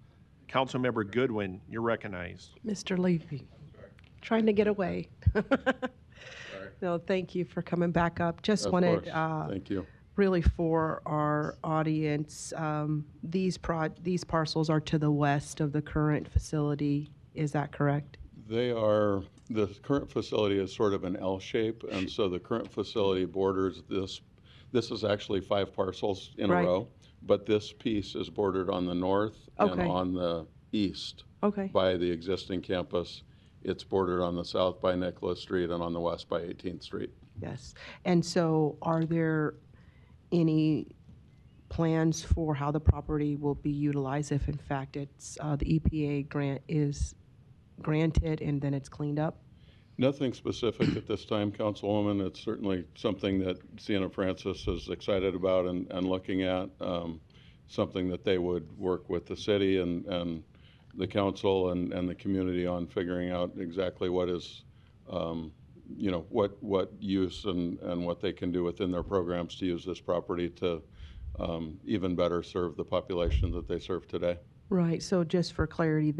Councilmember Goodwin, you're recognized. Mr. Levy, trying to get away. No, thank you for coming back up. Just Of wanted, course. Thank you. really for our audience, these parcels are to the west of the current facility. Is that correct? They are, the current facility is sort of an L shape, and so the current facility borders this. This is actually 5 parcels in Right. a row, but this piece is bordered on the north and Okay. on the east Okay. by the existing campus. It's bordered on the south by Nicholas Street and on the west by 18th Street. Yes. And so are there any plans for how the property will be utilized if in fact it's, the EPA grant is granted and then it's cleaned up? Nothing specific at this time, Councilwoman. It's certainly something that Sienna Francis is excited about and looking at, something that they would work with the city and the council and the community on figuring out exactly what is, what use and what they can do within their programs to use this property to even better serve the population that they serve today. Right, so just for clarity,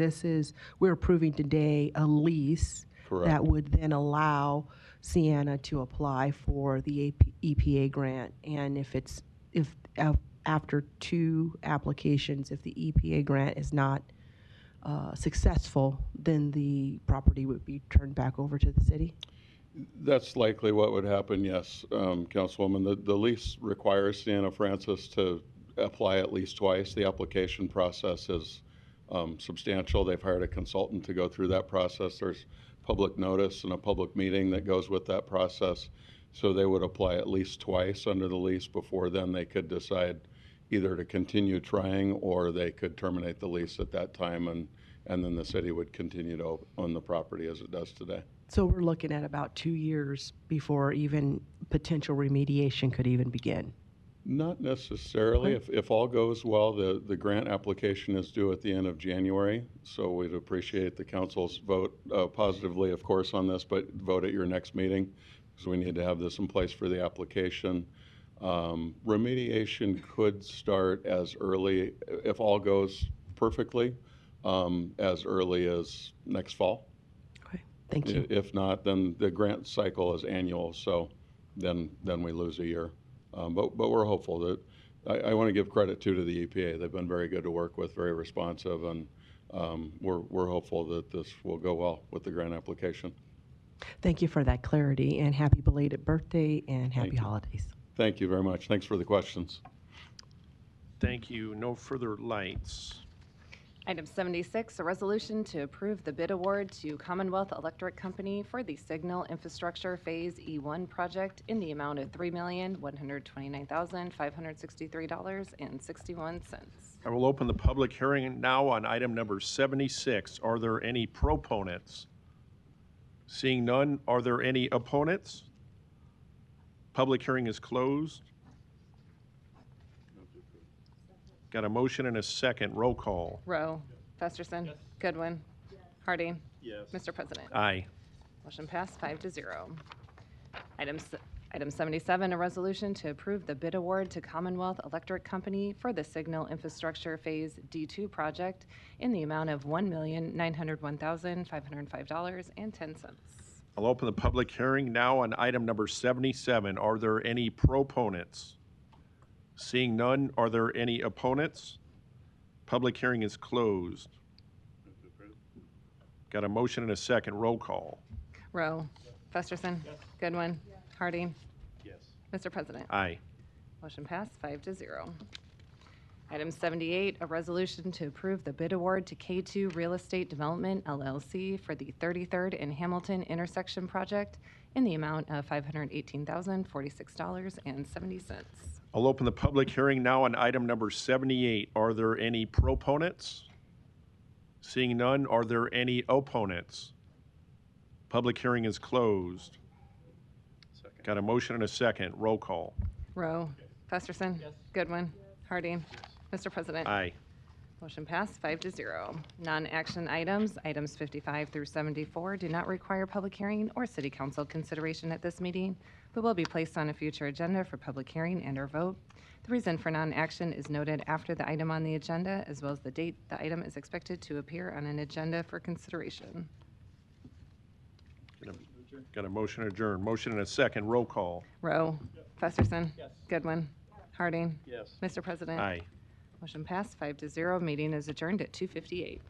we're approving today a lease Correct. that would then allow Sienna to apply for the EPA grant. And if after 2 applications, if the EPA grant is not successful, then the property would be turned back over to the city? That's likely what would happen, yes, Councilwoman. The lease requires Sienna Francis to apply at least twice. The application process is substantial. They've hired a consultant to go through that process. There's public notice and a public meeting that goes with that process. So they would apply at least twice under the lease. Before then they could decide either to continue trying or they could terminate the lease at that time, and then the city would continue to own the property as it does today. So we're looking at about 2 years before even potential remediation could even begin. Not necessarily. If all goes well, the grant application is due at the end of January, so we'd appreciate the council's vote positively, of course, on this, but vote at your next meeting, because we need to have this in place for the application. Remediation could start as early, if all goes perfectly, as early as next fall. Thank you. If not, then the grant cycle is annual, so then we lose a year. But we're hopeful that, I want to give credit to the EPA. They've been very good to work with, very responsive, and we're hopeful that this will go well with the grant application. Thank you for that clarity, and happy belated birthday and happy holidays. Thank you very much. Thanks for the questions. Thank you. No further lights. Item 76, a resolution to approve the bid award to Commonwealth Electric Company for the Signal Infrastructure Phase E1 project in the amount of $3,129,563.61. I will open the public hearing now on item number 76. Are there any proponents? Seeing none, are there any opponents? Public hearing is closed. Got a motion and a second. Roll call. Rowe. Festerson. Goodwin. Harding. Yes. Mr. President. Aye. Motion passed 5-0. Item 77, a resolution to approve the bid award to Commonwealth Electric Company for the Signal Infrastructure Phase D2 project in the amount of $1,901,505.10. I'll open the public hearing now on item number 77. Are there any proponents? Seeing none, are there any opponents? Public hearing is closed. Got a motion and a second. Roll call. Rowe. Festerson. Goodwin. Harding. Yes. Mr. President. Aye. Motion passed 5-0. Item 78, a resolution to approve the bid award to K2 Real Estate Development LLC for the 33rd and Hamilton intersection project in the amount of $518,046.70. I'll open the public hearing now on item number 78. Are there any proponents? Seeing none, are there any opponents? Public hearing is closed. Got a motion and a second. Roll call. Rowe. Festerson. Goodwin. Harding. Mr. President. Aye. Motion passed 5-0. Non-action items, items 55 through 74, do not require public hearing or city council consideration at this meeting, but will be placed on a future agenda for public hearing and/or vote. The reason for non-action is noted after the item on the agenda, as well as the date the item is expected to appear on an agenda for consideration. Got a motion to adjourn. Motion and a second. Roll call. Rowe. Festerson. Goodwin. Harding. Yes. Mr. President. Aye. Motion passed 5-0. Meeting is adjourned at 2:58.